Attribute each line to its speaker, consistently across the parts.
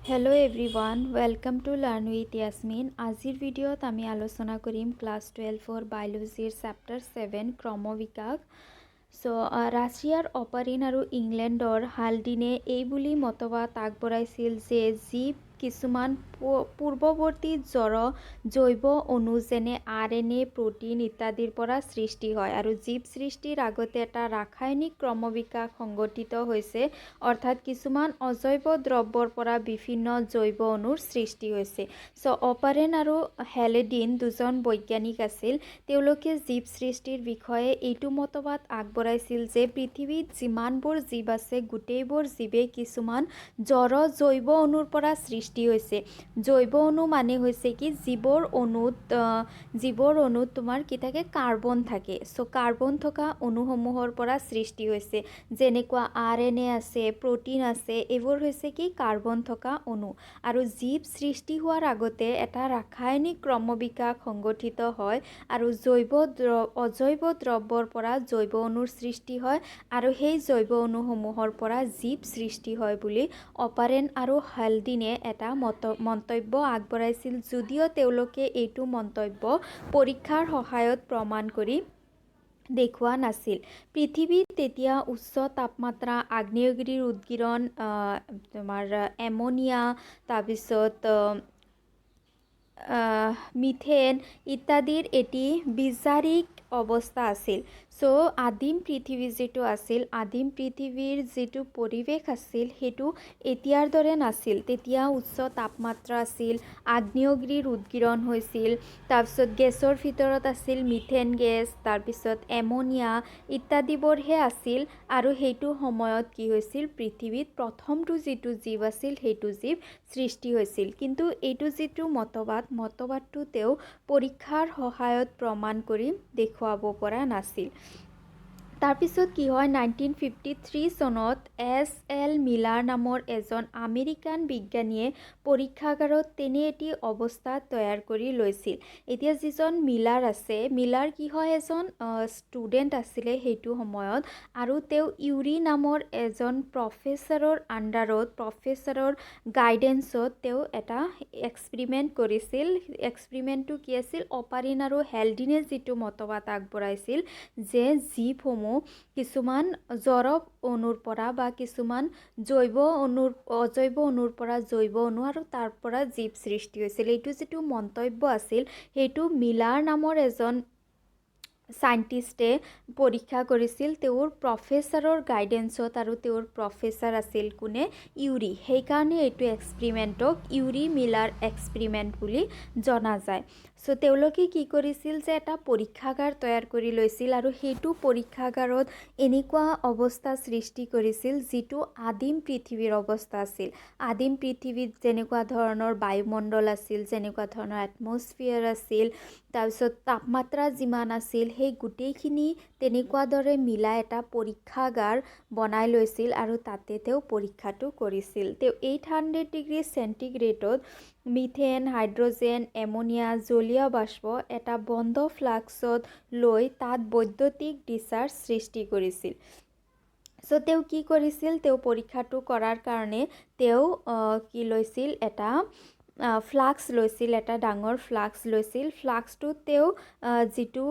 Speaker 1: Hello everyone welcome to learn with Yasmin. आजिर भिडिओत आमी आलोचना करिम क्लास 12 बायोलॉजीर चैप्टार 7 क्रमविकास। सो राशियार अपारिन और इंग्लैंडर हाल्डिने এই বুলি মতবাদ আগবঢ়াইছিল যে জীৱ কিছুমান পূৰ্বৱৰ্তী জৈৱ অণু যেনে RNA প্ৰোটিন ইত্যাদিৰ পৰা সৃষ্টি হয় আৰু জীৱ সৃষ্টিৰ আগতে এটা ৰাসায়নিক ক্ৰমবিকাশ সংঘটিত হৈছে, অৰ্থাৎ কিছুমান অজৈব দ্ৰব্যৰ পৰা বিভিন্ন জৈৱ অণুৰ সৃষ্টি হৈছে। সো অপাৰেন আৰু হেলেডিন দুজন বৈজ্ঞানিক আছিল। তেওঁলোকে জীৱ সৃষ্টিৰ বিষয়ে এইটো মতবাদ আগবঢ়াইছিল যে পৃথিৱীত যিমানবোৰ জীৱ আছে গোটেইবোৰ জীৱে কিছুমান জৈৱ অণুৰ পৰা সৃষ্টি হৈছে। জৈৱ অণু মানে হৈছে কি জীৱৰ অণুত তোমাৰ কি থাকে, কাৰ্বন থাকে। সো কাৰ্বন থকা অণুসমূহৰ পৰা সৃষ্টি হৈছে, যেনেকুৱা RNA আছে, প্ৰোটিন আছে, এইবোৰ হৈছে কি কাৰ্বন থকা অণু। আৰু জীৱ সৃষ্টি হোৱাৰ আগতে এটা ৰাসায়নিক ক্ৰমবিকাশ সংঘটিত হয় আৰু অজৈব দ্ৰব্যৰ পৰা জৈৱ অণুৰ সৃষ্টি হয় আৰু সেই জৈৱ অণুসমূহৰ পৰা জীৱ সৃষ্টি হয় বুলি অপাৰেন আৰু হাল্ডিনে এটা মন্তব্য আগবঢ়াইছিল, যদিও তেওঁলোকে এইটো মন্তব্য পৰীক্ষাৰ সহায়ত প্ৰমাণ কৰি দেখুওৱা নাছিল। পৃথিৱীত তেতিয়া উচ্চ তাপমাত্ৰা, আগ্নেয়গিৰিৰ উদগীৰণ, তোমাৰ এমনিয়া, তাৰপিছত মিথেন ইত্যাদিৰ এটি বিজাৰিক অৱস্থা আছিল। সো আদিম পৃথিৱী যিটো আছিল, আদিম পৃথিৱীৰ যিটো পৰিৱেশ আছিল সেইটো এতিয়াৰ দৰে নাছিল। তেতিয়া উচ্চ তাপমাত্ৰা আছিল, আগ্নেয়গিৰিৰ উদগীৰণ হৈছিল, তাৰপিছত গেছৰ ভিতৰত আছিল মিথেন গেছ, তাৰপিছত এমনিয়া ইত্যাদিবোৰহে আছিল। আৰু সেইটো সময়ত কি হৈছিল, পৃথিৱীত প্ৰথমটো যিটো জীৱ আছিল সেইটো জীৱ সৃষ্টি হৈছিল। কিন্তু এইটো যিটো মতবাদটো তেওঁ পৰীক্ষাৰ সহায়ত প্ৰমাণ কৰি দেখুৱাব পৰা নাছিল। তাৰপিছত কি হয়, 1953 চনত SL মিলাৰ নামৰ এজন আমেৰিকান বিজ্ঞানীয়ে পৰীক্ষাগাৰত তেনে এটি অৱস্থা তৈয়াৰ কৰি লৈছিল। এতিয়া যিজন মিলাৰ আছে, মিলাৰ কি হয়, এজন ষ্টুডেণ্ট আছিলে সেইটো সময়ত, আৰু তেওঁ ইউৰি নামৰ এজন প্ৰফেচাৰৰ আণ্ডাৰত, প্ৰফেচাৰৰ গাইডেন্সত তেওঁ এটা এক্সপেৰিমেণ্ট কৰিছিল। এক্সপেৰিমেণ্টটো কি আছিল, অপাৰিন আৰু হেল্ডিনে যিটো মতবাদ আগবঢ়াইছিল যে জীৱসমূহ কিছুমান জড় অণুৰ পৰা বা কিছুমান অজৈব অণুৰ পৰা জৈৱ অণু আৰু তাৰ পৰা জীৱ সৃষ্টি হৈছিল। এইটো যিটো মন্তব্য আছিল সেইটো মিলাৰ নামৰ এজন চাইণ্টিষ্টে পৰীক্ষা কৰিছিল তেওঁৰ প্ৰফেচাৰৰ গাইডেন্সত, আৰু তেওঁৰ প্ৰফেচাৰ আছিল কোনে, ইউৰি। সেইকাৰণে এইটো এক্সপেৰিমেণ্টক ইউৰি মিলাৰ এক্সপেৰিমেণ্ট বুলি জনা যায়। সো তেওঁলোকে কি কৰিছিল যে এটা পৰীক্ষাগাৰ তৈয়াৰ কৰি লৈছিল আৰু সেইটো পৰীক্ষাগাৰত এনেকুৱা অৱস্থা সৃষ্টি কৰিছিল যিটো আদিম পৃথিৱীৰ অৱস্থা আছিল। আদিম পৃথিৱীত যেনেকুৱা ধৰণৰ বায়ুমণ্ডল আছিল, যেনেকুৱা ধৰণৰ এটমছফিয়াৰ আছিল, তাৰপিছত তাপমাত্ৰা যিমান আছিল, সেই গোটেইখিনি তেনেকুৱা দৰে মিলাই এটা পৰীক্ষাগাৰ বনাই লৈছিল আৰু তাতে তেওঁ পৰীক্ষাটো কৰিছিল। তেওঁ 800 ডিগ্ৰী চেণ্টিগ্ৰেডত মিথেন, হাইড্ৰজেন, এমনিয়া, জলীয় বাষ্প এটা বন্ধ ফ্লাস্কত লৈ তাত বৈদ্যুতিক ডিচাৰ্জ সৃষ্টি কৰিছিল। সো তেওঁ কি কৰিছিল, তেওঁ পৰীক্ষাটো কৰাৰ কাৰণে তেওঁ কি লৈছিল, এটা ফ্লাস্ক লৈছিল, এটা ডাঙৰ ফ্লাস্ক লৈছিল। ফ্লাস্কটোত তেওঁ যিটো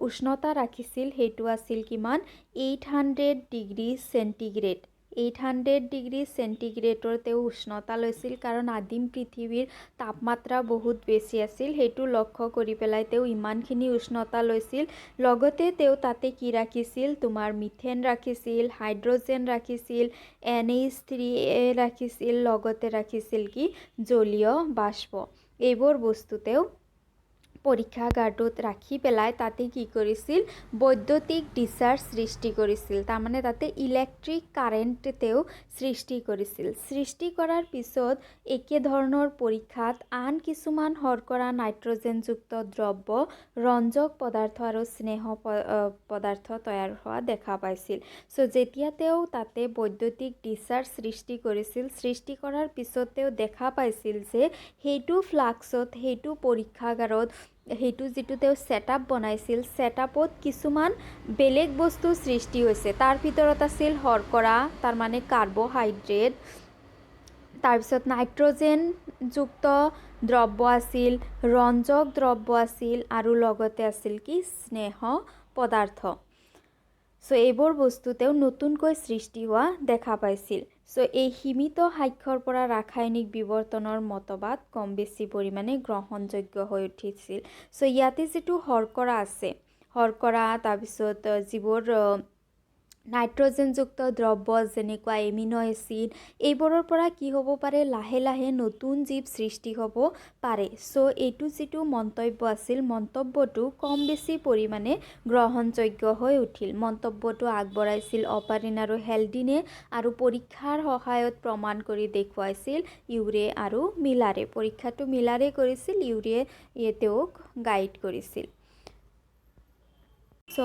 Speaker 1: উষ্ণতা ৰাখিছিল সেইটো আছিল কিমান, 800 ডিগ্ৰী চেণ্টিগ্ৰেড। 800 ডিগ্ৰী চেণ্টিগ্ৰেডৰ তেওঁ উষ্ণতা লৈছিল, কাৰণ আদিম পৃথিৱীৰ তাপমাত্ৰা বহুত বেছি আছিল। সেইটো লক্ষ্য কৰি পেলাই তেওঁ ইমানখিনি উষ্ণতা লৈছিল। লগতে তেওঁ তাতে কি ৰাখিছিল, তোমাৰ মিথেন ৰাখিছিল, হাইড্ৰজেন ৰাখিছিল, NH3 ৰাখিছিল, লগতে ৰাখিছিল কি জলীয় বাষ্প। এইবোৰ বস্তু তেওঁ পৰীক্ষাগাৰটোত ৰাখি পেলাই তাতে কি কৰিছিল, বৈদ্যুতিক ডিচাৰ্জ সৃষ্টি কৰিছিল। তাৰমানে তাতে ইলেক্ট্ৰিক কাৰেণ্ট তেওঁ সৃষ্টি কৰিছিল। সৃষ্টি কৰাৰ পিছত একেধৰণৰ পৰীক্ষাত আন কিছুমান শৰ্কৰা, নাইট্ৰজেনযুক্ত দ্ৰব্য, ৰঞ্জক পদাৰ্থ আৰু স্নেহ পদাৰ্থ তৈয়াৰ হোৱা দেখা পাইছিল। সো যেতিয়া তেওঁ তাতে বৈদ্যুতিক ডিচাৰ্জ সৃষ্টি কৰিছিল, সৃষ্টি কৰাৰ পিছত তেওঁ দেখা পাইছিল যে সেইটো ফ্লাস্কত, সেইটো পৰীক্ষাগাৰত, সেইটো যিটো তেওঁ ছেটআপ বনাইছিল, ছেটআপত কিছুমান বেলেগ বস্তু সৃষ্টি হৈছে। তাৰ ভিতৰত আছিল শৰ্কৰা, তাৰমানে কাৰ্বহাইড্ৰেট, তাৰপিছত নাইট্ৰজেনযুক্ত দ্ৰব্য আছিল, ৰঞ্জক দ্ৰব্য আছিল আৰু লগতে আছিল কি স্নেহ পদাৰ্থ। চ' এইবোৰ বস্তু তেওঁ নতুনকৈ সৃষ্টি হোৱা দেখা পাইছিল। চ' এই সীমিত সাক্ষ্যৰ পৰা ৰাসায়নিক বিৱৰ্তনৰ মতবাদ কম বেছি পৰিমাণে গ্ৰহণযোগ্য হৈ উঠিছিল। চ' ইয়াতে যিটো শৰ্কৰা আছে, শৰ্কৰা তাৰপিছত যিবোৰ নাইট্ৰজেনযুক্ত দ্ৰব্য যেনেকুৱা এমিনো এচিড, এইবোৰৰ পৰা কি হ'ব পাৰে, লাহে লাহে নতুন জীৱ সৃষ্টি হ'ব পাৰে। চ' এইটো যিটো মন্তব্য আছিল, মন্তব্যটো কম বেছি পৰিমাণে গ্ৰহণযোগ্য হৈ উঠিল। মন্তব্যটো আগবঢ়াইছিল অপাৰিন আৰু হেল্ডিনে আৰু পৰীক্ষাৰ সহায়ত প্ৰমাণ কৰি দেখুৱাইছিল ইউৰে আৰু মিলাৰে। পৰীক্ষাটো মিলাৰে কৰিছিল, ইউৰে তেওঁক গাইড কৰিছিল। চ'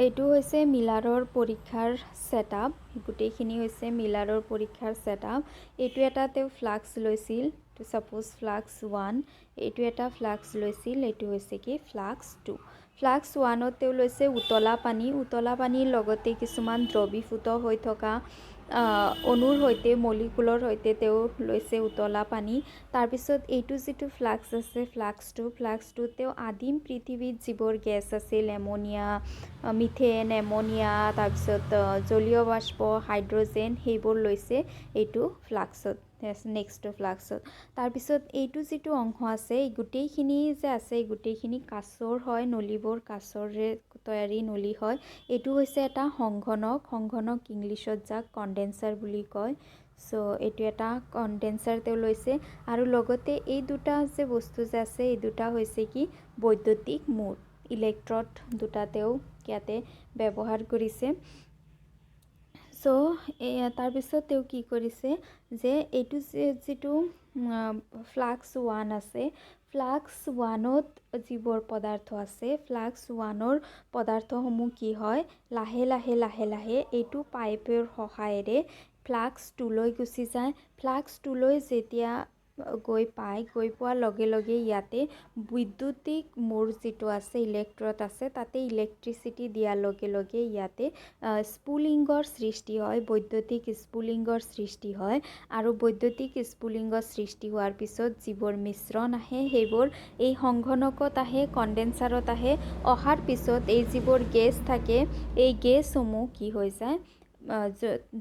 Speaker 1: এইটো হৈছে মিলাৰৰ পৰীক্ষাৰ ছেটআপ, গোটেইখিনি হৈছে মিলাৰৰ পৰীক্ষাৰ ছেটআপ। এইটো এটা তেওঁ ফ্লাক্স লৈছিল, এইটো ছাপ'জ ফ্লাক্স 1, এইটো এটা ফ্লাক্স লৈছিল, এইটো হৈছে কি ফ্লাক্স 2। ফ্লাক্স 1ত তেওঁ লৈছে উতলা পানী, উতলা পানীৰ লগতে কিছুমান দ্ৰৱীভূত হৈ থকা অণুৰ সৈতে, মলিকুলৰ সৈতে তেওঁ লৈছে উতলা পানী। তাৰপিছত এইটো যিটো ফ্লাক্স আছে ফ্লাক্স 2, ফ্লাক্স 2ত তেওঁ আদিম পৃথিৱীত যিবোৰ গেছ আছিল, এমনিয়া, মিথেন, এমনিয়া, তাৰপিছত জলীয় বাষ্প, হাইড্ৰজেন, সেইবোৰ লৈছে এইটো ফ্লাক্সত, নেক্সট ফ্লাক্সত। তাৰপিছত এইটো যিটো অংশ আছে, এই গোটেইখিনি যে আছে, এই গোটেইখিনি কাঁচৰ হয়, নলীবোৰ কাঁচৰে তৈয়াৰী নলী হয়। এইটো হৈছে এটা সংঘনক, সংঘনক ইংলিছত যাক কণ্ডেনচাৰ বুলি কয়। চ' এইটো এটা কণ্ডেনচাৰ তেওঁ লৈছে। আৰু লগতে এই দুটা যে বস্তু যে আছে, এই দুটা হৈছে কি বৈদ্যুতিক মূৰ, ইলেক্ট্ৰড দুটা তেওঁ ইয়াতে ব্যৱহাৰ কৰিছে। চ' তাৰপিছত তেওঁ কি কৰিছে যে এইটো যিটো ফ্লাক্স 1 আছে, ফ্লাক্স 1ত যিবোৰ পদাৰ্থ আছে, ফ্লাক্স 1ৰ পদাৰ্থসমূহ কি হয়, লাহে লাহে লাহে লাহে এইটো পাইপৰ সহায়েৰে ফ্লাক্স 2লৈ গুচি যায়। ফ্লাক্স 2লৈ যেতিয়া গৈ পোৱাৰ লগে লগে ইয়াতে বৈদ্যুতিক মূৰ যিটো আছে, ইলেক্ট্ৰড আছে, তাতে ইলেক্ট্ৰিচিটি দিয়াৰ লগে লগে ইয়াতে স্পুলিংগৰ সৃষ্টি হয়, বৈদ্যুতিক স্পুলিংগৰ সৃষ্টি হয়। আৰু বৈদ্যুতিক স্পুলিংগৰ সৃষ্টি হোৱাৰ পিছত যিবোৰ মিশ্ৰণ আহে, সেইবোৰ এই সংঘনকত আহে, কণ্ডেনচাৰত আহে। অহাৰ পিছত এই যিবোৰ গেছ থাকে, এই গেছসমূহ কি হৈ যায়,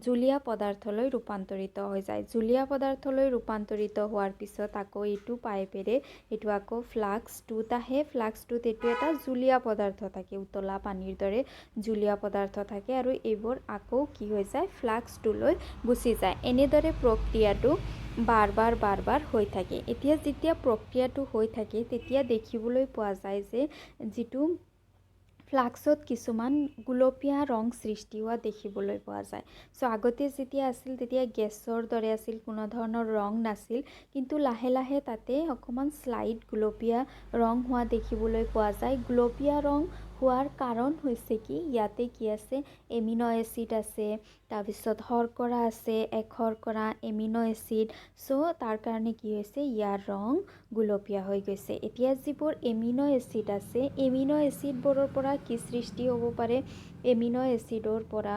Speaker 1: জুলীয়া পদাৰ্থলৈ ৰূপান্তৰিত হৈ যায়। জুলীয়া পদাৰ্থলৈ ৰূপান্তৰিত হোৱাৰ পিছত আকৌ এইটো পাইপেৰে এইটো আকৌ ফ্লাক্স 2ত আহে। ফ্লাক্স 2ত এইটো এটা জুলীয়া পদাৰ্থ থাকে, উতলা পানীৰ দৰে জুলীয়া পদাৰ্থ থাকে, আৰু এইবোৰ আকৌ কি হৈ যায়, ফ্লাক্স 2লৈ গুচি যায়। এনেদৰে প্ৰক্ৰিয়াটো বাৰ বাৰ হৈ থাকে। এতিয়া যেতিয়া প্ৰক্ৰিয়াটো হৈ থাকে, তেতিয়া দেখিবলৈ পোৱা যায় যে যিটো ফ্লাক্সত কিছুমান গুলপীয়া ৰং সৃষ্টি হোৱা দেখিবলৈ পোৱা যায়। চ' আগতে যেতিয়া আছিল তেতিয়া গেছৰ দৰে আছিল, কোনো ধৰণৰ ৰং নাছিল, কিন্তু লাহে লাহে তাতে অকণমান স্লাইড গুলপীয়া ৰং হোৱা দেখিবলৈ পোৱা যায়। গুলপীয়া ৰং হোৱাৰ কাৰণ হৈছে কি, ইয়াতে কি আছে, এমিনো এচিড আছে, তাৰপিছত শৰ্কৰা আছে, এক শৰ্কৰা, এমিনো এচিড। চ' তাৰ কাৰণে কি হৈছে, ইয়াৰ ৰং গুলপীয়া হৈ গৈছে। এতিয়া যিবোৰ এমিনো এচিড আছে, এমিনো এচিডবোৰৰ পৰা কি সৃষ্টি হ'ব পাৰে, এমিনো এচিডৰ পৰা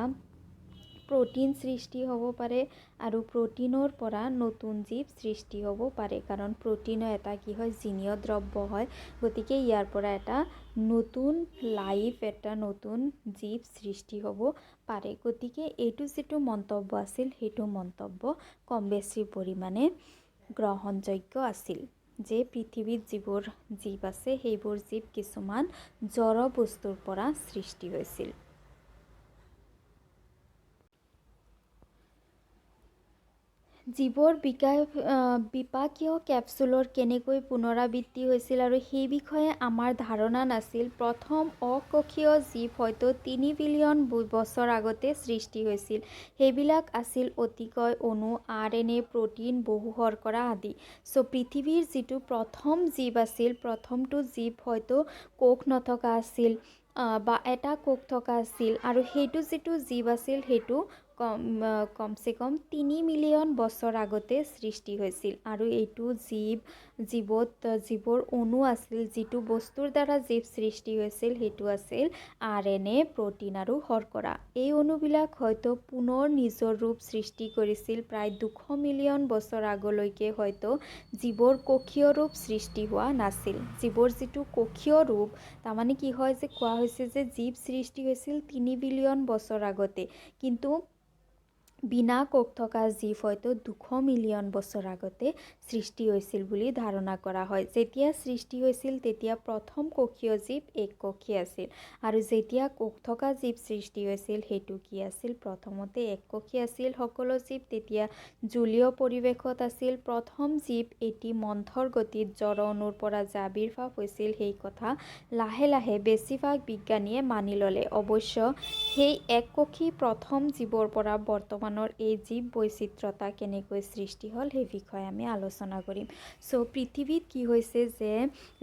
Speaker 1: প্ৰ'টিন সৃষ্টি হ'ব পাৰে, আৰু প্ৰ'টিনৰ পৰা নতুন জীৱ সৃষ্টি হ'ব পাৰে, কাৰণ প্ৰ'টিনো এটা কি হয়, জিনীয় দ্ৰব্য হয়। গতিকে ইয়াৰ পৰা এটা নতুন লাইফ, এটা নতুন জীৱ সৃষ্টি হ'ব পাৰে। গতিকে এইটো যিটো মন্তব্য আছিল, সেইটো মন্তব্য কম বেছি পৰিমাণে গ্ৰহণযোগ্য আছিল, যে পৃথিৱীত যিবোৰ জীৱ আছে, সেইবোৰ জীৱ কিছুমান জড় বস্তুৰ পৰা সৃষ্টি হৈছিল। জীৱৰ বিপাকীয় কেপচুলৰ কেনেকৈ পুনৰাবৃত্তি হৈছিল আৰু সেই বিষয়ে আমাৰ ধাৰণা নাছিল। প্ৰথম অকোষীয় জীৱ হয়তো 3 বিলিয়ন বছৰ আগতে সৃষ্টি হৈছিল। সেইবিলাক আছিল অতিকয় অণু, RNA, প্ৰ'টিন, বহু শৰ্কৰা আদি। চ' পৃথিৱীৰ যিটো প্ৰথম জীৱ আছিল, প্ৰথমটো জীৱ হয়তো কোষ নথকা আছিল, বা এটা কোষ থকা আছিল, আৰু সেইটো যিটো জীৱ আছিল সেইটো কমচে কম 3 মিলিয়ন বছৰ আগতে সৃষ্টি হৈছিল আৰু এইটো জীৱৰ অণু আছিল যিটো বস্তুৰ দ্বাৰা জীৱ সৃষ্টি হৈছিল সেইটো আছিল RNA প্ৰ'টিন আৰু শৰ্কৰা এই অণুবিলাক হয়তো পুনৰ নিজৰ ৰূপ সৃষ্টি কৰিছিল প্ৰায় 200 মিলিয়ন বছৰ আগলৈকে হয়তো জীৱৰ কোষীয় ৰূপ সৃষ্টি হোৱা নাছিল জীৱৰ যিটো কোষীয় ৰূপ তাৰমানে কি হয় যে কোৱা হৈছে যে জীৱ সৃষ্টি হৈছিল 3 বিলিয়ন বছৰ আগতে কিন্তু বিনা কোষ থকা জীৱ হয়তো 200 মিলিয়ন বছৰ আগতে সৃষ্টি হৈছিল বুলি ধাৰণা কৰা হয় যেতিয়া সৃষ্টি হৈছিল তেতিয়া প্ৰথম কোষীয় জীৱ এককোষী আছিল আৰু যেতিয়া কোষ থকা জীৱ সৃষ্টি হৈছিল সেইটো কি আছিল প্ৰথমতে এককোষী আছিল সকলো জীৱ তেতিয়া জলীয় পৰিৱেশত আছিল প্ৰথম জীৱ এটি মন্থৰ গতিত জড় অণুৰ পৰা যে আবিৰ্ভাৱ হৈছিল সেই কথা লাহে লাহে বেছিভাগ বিজ্ঞানীয়ে মানি ল'লে অৱশ্য সেই এককোষী প্ৰথম জীৱৰ পৰা বৰ্তমানৰ এই জীৱ বৈচিত্ৰতা কেনেকৈ সৃষ্টি হ'ল সেই বিষয়ে আমি আলোচনা কৰিম সো পৃথিৱীত কি হৈছে যে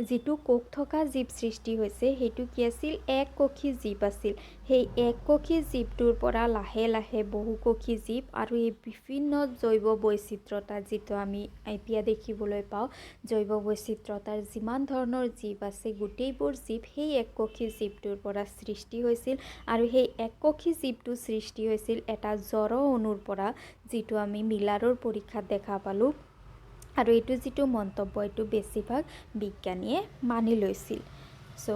Speaker 1: যিটো কোষ থকা জীৱ সৃষ্টি হৈছে সেইটো কি আছিল এককোষী জীৱ আছিল সেই এককোষী জীৱটোৰ পৰা লাহে লাহে বহুকোষী জীৱ আৰু এই বিভিন্ন জৈৱ বৈচিত্ৰতা যিটো আমি এতিয়া দেখিবলৈ পাওঁ জৈৱ বৈচিত্ৰতাৰ যিমান ধৰণৰ জীৱ আছে গোটেইবোৰ জীৱ সেই এককোষী জীৱটোৰ পৰা সৃষ্টি হৈছিল আৰু সেই এককোষী জীৱটো সৃষ্টি হৈছিল এটা জড় অণুৰ পৰা যিটো আমি মিলাৰৰ পৰীক্ষাত দেখা পালোঁ আৰু এইটো যিটো মন্তব্য এইটো বেছিভাগ বিজ্ঞানীয়ে মানি লৈছিল সো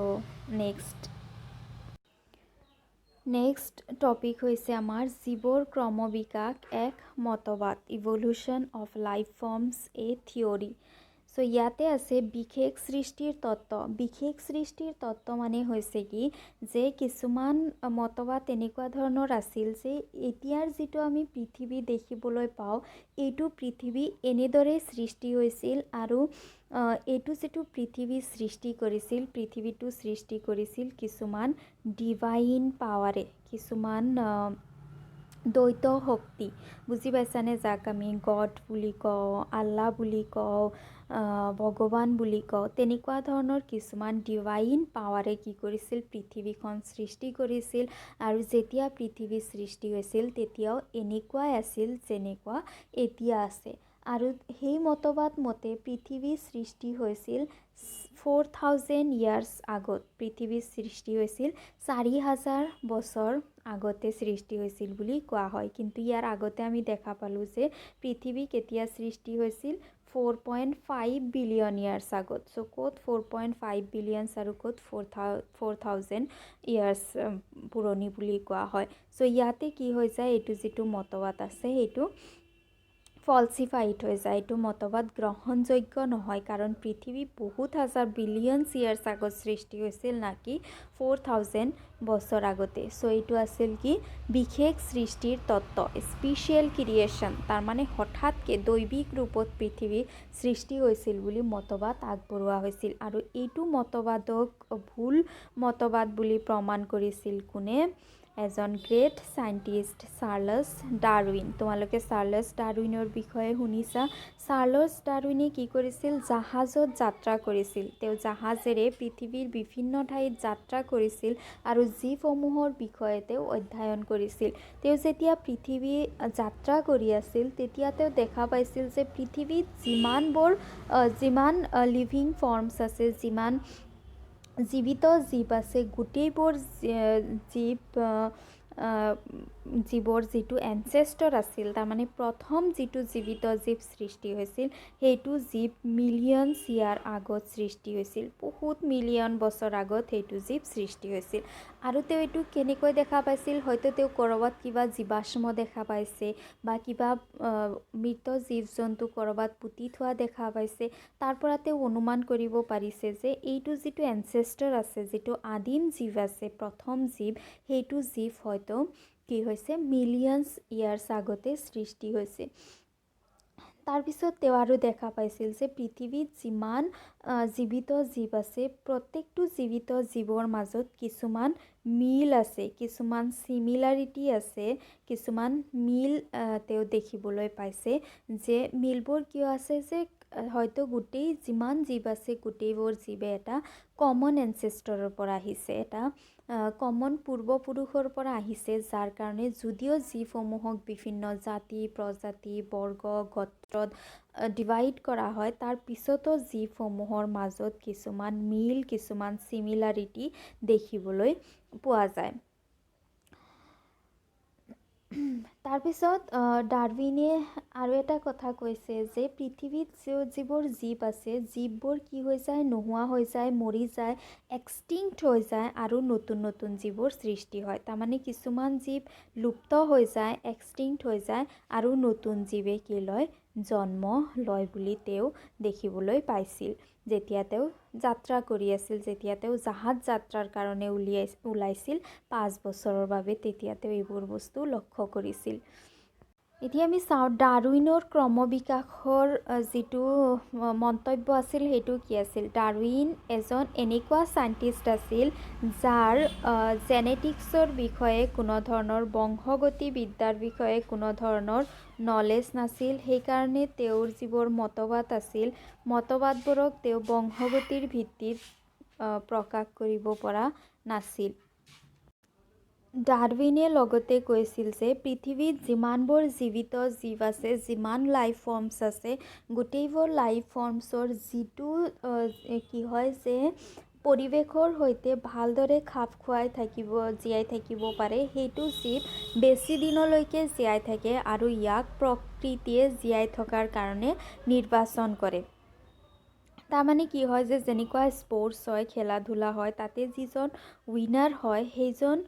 Speaker 1: নেক্সট টপিক হৈছে আমাৰ জীৱৰ ক্ৰমবিকাশ এক মতবাদ evolution of life forms A theory so ইয়াতে আছে বিশেষ সৃষ্টিৰ তত্ত্ব মানে হৈছে কি যে কিছুমান মতবাদ তেনেকুৱা ধৰণৰ আছিল যে এতিয়াৰ যিটো আমি পৃথিৱী দেখিবলৈ পাওঁ এইটো পৃথিৱী এনেদৰে সৃষ্টি হৈছিল আৰু এইটো যিটো পৃথিৱী সৃষ্টি কৰিছিল পৃথিৱীটো সৃষ্টি কৰিছিল কিছুমান ডিভাইন পাৱাৰে কিছুমান দ্বৈত শক্তি বুজি পাইছানে যাক আমি গড বুলি কওঁ আল্লাহ বুলি কওঁ ভগৱান বুলি কওঁ তেনেকুৱা ধৰণৰ কিছুমান ডিভাইন পাৱাৰে কি কৰিছিল পৃথিৱীখন সৃষ্টি কৰিছিল আৰু যেতিয়া পৃথিৱী সৃষ্টি হৈছিল তেতিয়াও এনেকুৱাই আছিল যেনেকুৱা এতিয়া আছে আৰু সেই মতবাদ মতে পৃথিৱী সৃষ্টি হৈছিল 4000 ইয়াৰ্ছ আগত পৃথিৱীৰ সৃষ্টি হৈছিল 4000 বছৰ আগতে সৃষ্টি হৈছিল বুলি কোৱা হয় কিন্তু ইয়াৰ আগতে আমি দেখা পালোঁ যে পৃথিৱী কেতিয়া সৃষ্টি হৈছিল 4.5 বিলিয়ন ইয়াৰ্ছ আগত সো ক'ত 4.5 বিলিয়নছ আৰু ক'ত 4000 ইয়াৰ্ছ পুৰণি বুলি কোৱা হয় সো ইয়াতে কি হৈ যায় এইটো যিটো মতবাদ আছে সেইটো ফলচিফাইড হৈ যায় এইটো মতবাদ গ্ৰহণযোগ্য নহয় কাৰণ পৃথিৱী বহুত হাজাৰ বিলিয়নছ ইয়াৰ্ছ আগত সৃষ্টি হৈছিল নাকি 4000 বছৰ আগতে সো এইটো আছিল কি বিশেষ সৃষ্টিৰ তত্ত্ব স্পেচিয়েল ক্ৰিয়েশ্যন তাৰমানে হঠাৎকে দৈবিক ৰূপত পৃথিৱী সৃষ্টি হৈছিল বুলি মতবাদ আগবঢ়োৱা হৈছিল আৰু এইটো মতবাদক ভুল মতবাদ বুলি প্ৰমাণ কৰিছিল কোনে এজন গ্ৰেট সাইণ্টিষ্ট চাৰ্লছ ডাৰউইন তোমালোকে চাৰ্লছ ডাৰউইনৰ বিষয়ে শুনিছা চাৰ্লছ ডাৰউইনে কি কৰিছিল জাহাজত যাত্ৰা কৰিছিল তেওঁ জাহাজেৰে পৃথিৱীৰ বিভিন্ন ঠাইত যাত্ৰা কৰিছিল আৰু জীৱসমূহৰ বিষয়ে তেওঁ অধ্যয়ন কৰিছিল তেওঁ যেতিয়া পৃথিৱী যাত্ৰা কৰি আছিল তেতিয়া তেওঁ দেখা পাইছিল যে পৃথিৱীত যিমান লিভিং ফৰ্মছ আছে যিমান জীৱিত জীৱ আছে গোটেইবোৰ জীৱৰ যিটো এনচেষ্টৰ আছিল তাৰমানে প্ৰথম যিটো জীৱিত জীৱ সৃষ্টি হৈছিল সেইটো জীৱ মিলিয়নছ ইয়াৰ আগত সৃষ্টি হৈছিল বহুত মিলিয়ন বছৰ আগত সেইটো জীৱ সৃষ্টি হৈছিল আৰু তেওঁ এইটো কেনেকৈ দেখা পাইছিল হয়তো তেওঁ ক'ৰবাত কিবা জীৱাশ্ম দেখা পাইছে বা কিবা মৃত জীৱ জন্তু ক'ৰবাত পুতি থোৱা দেখা পাইছে তাৰ পৰা তেওঁ অনুমান কৰিব পাৰিছে যে এইটো যিটো এনচেষ্টৰ আছে যিটো আদিম জীৱ আছে প্ৰথম জীৱ সেইটো জীৱ হয়তো কি হৈছে মিলিয়নছ ইয়াৰ্ছ আগতে সৃষ্টি হৈছে তাৰপিছত তেওঁ আৰু দেখা পাইছিল যে পৃথিৱীত যিমান জীৱিত জীৱ আছে প্ৰত্যেকটো জীৱিত জীৱৰ মাজত কিছুমান মিল আছে কিছুমান সিমিলাৰিটি আছে কিছুমান মিল তেওঁ দেখিবলৈ পাইছে যে মিলবোৰ কিয় আছে যে হয়তো গোটেই যিমান জীৱ আছে গোটেইবোৰ জীৱে এটা কমন এনচেষ্টৰৰ পৰা আহিছে, এটা কমন পূৰ্বপুৰুষৰ পৰা আহিছে, যাৰ কাৰণে যদিও জীৱসমূহক বিভিন্ন জাতি প্ৰজাতি বৰ্গ গোত্ৰত ডিভাইড কৰা হয়, তাৰ পিছতো জীৱসমূহৰ মাজত কিছুমান মিল কিছুমান চিমিলাৰিটি দেখিবলৈ পোৱা যায়। তাৰপিছত ডাৰউইনে আৰু এটা কথা কৈছে যে পৃথিৱীত যিবোৰ জীৱ আছে জীৱবোৰ কি হৈ যায়, নোহোৱা হৈ যায়, মৰি যায়, এক্সটিংক্ট হৈ যায় আৰু নতুন নতুন জীৱৰ সৃষ্টি হয়। তাৰমানে কিছুমান জীৱ লুপ্ত হৈ যায়, এক্সটিংক্ট হৈ যায় আৰু নতুন জীৱে কি লয়, জন্ম লয় বুলি তেওঁ দেখিবলৈ পাইছিল। যেতিয়া তেওঁ যাত্ৰা কৰি আছিল, যেতিয়া তেওঁ জাহাজ যাত্ৰাৰ কাৰণে ওলাইছিল 5 বছৰৰ বাবে, তেতিয়া তেওঁ এইবোৰ বস্তু লক্ষ্য কৰিছিল। এতিয়া আমি চাওঁ ডাৰউইনৰ ক্ৰমবিকাশৰ যিটো মন্তব্য আছিল সেইটো কি আছিল। ডাৰউইন এজন এনেকুৱা চাইণ্টিষ্ট আছিল যাৰ জেনেটিক্সৰ বিষয়ে কোনো ধৰণৰ বংশগতিবিদ্যাৰ বিষয়ে কোনো ধৰণৰ নলেজ নাছিল। সেইকাৰণে তেওঁৰ যিবোৰ মতবাদ আছিল মতবাদবোৰক তেওঁ বংশগতিৰ ভিত্তিত প্ৰকাশ কৰিব পৰা নাছিল। ডাৰউইনে লগতে কৈছিল যে পৃথিৱীত যিমানবোৰ জীৱিত জীৱ আছে, যিমান লাইফ ফৰ্মছ আছে, গোটেইবোৰ লাইফ ফৰ্মছৰ যিটো কি হয় যে পৰিৱেশৰ সৈতে ভালদৰে খাপ খুৱাই জীয়াই থাকিব পাৰে, সেইটো জীৱ বেছি দিনলৈকে জীয়াই থাকে আৰু ইয়াক প্ৰকৃতিয়ে জীয়াই থকাৰ কাৰণে নিৰ্বাচন কৰে। তাৰমানে কি হয় যে যেনেকুৱা স্পৰ্টছ হয়, খেলা ধূলা হয়, তাতে যিজন উইনাৰ হয় সেইজন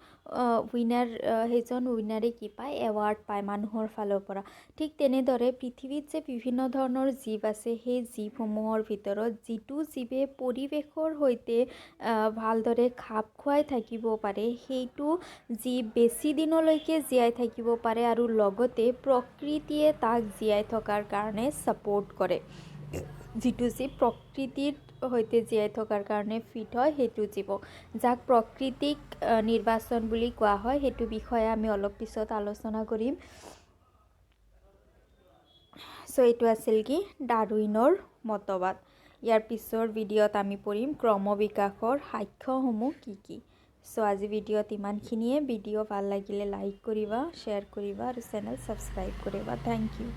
Speaker 1: উইনাৰে কি পায়, এৱাৰ্ড পায় মানুহৰ ফালৰ পৰা। ঠিক তেনেদৰে পৃথিৱীত যে বিভিন্ন ধৰণৰ জীৱ আছে, সেই জীৱসমূহৰ ভিতৰত যিটো জীৱে পৰিৱেশৰ সৈতে ভালদৰে খাপ খুৱাই থাকিব পাৰে, সেইটো জীৱ বেছি দিনলৈকে জীয়াই থাকিব পাৰে আৰু লগতে প্ৰকৃতিয়ে তাক জীয়াই থকাৰ কাৰণে ছাপোৰ্ট কৰে। যিটো জীৱ প্ৰকৃতিৰ সৈতে জীয়াই থকাৰ কাৰণে ফিট হয় সেইটো জীৱক, যাক প্ৰাকৃতিক নিৰ্বাচন বুলি কোৱা হয়, সেইটো বিষয়ে আমি অলপ পিছত আলোচনা কৰিম। চ' এইটো আছিল কি ডাৰউইনৰ মতবাদ। ইয়াৰ পিছৰ ভিডিঅ'ত আমি পঢ়িম ক্ৰমবিকাশৰ সাক্ষ্যসমূহ কি কি। চ' আজি ভিডিঅ'ত ইমানখিনিয়ে। ভিডিঅ' ভাল লাগিলে লাইক কৰিবা, শ্বেয়াৰ কৰিবা আৰু চেনেল ছাবস্ক্ৰাইব কৰিবা। Thank U.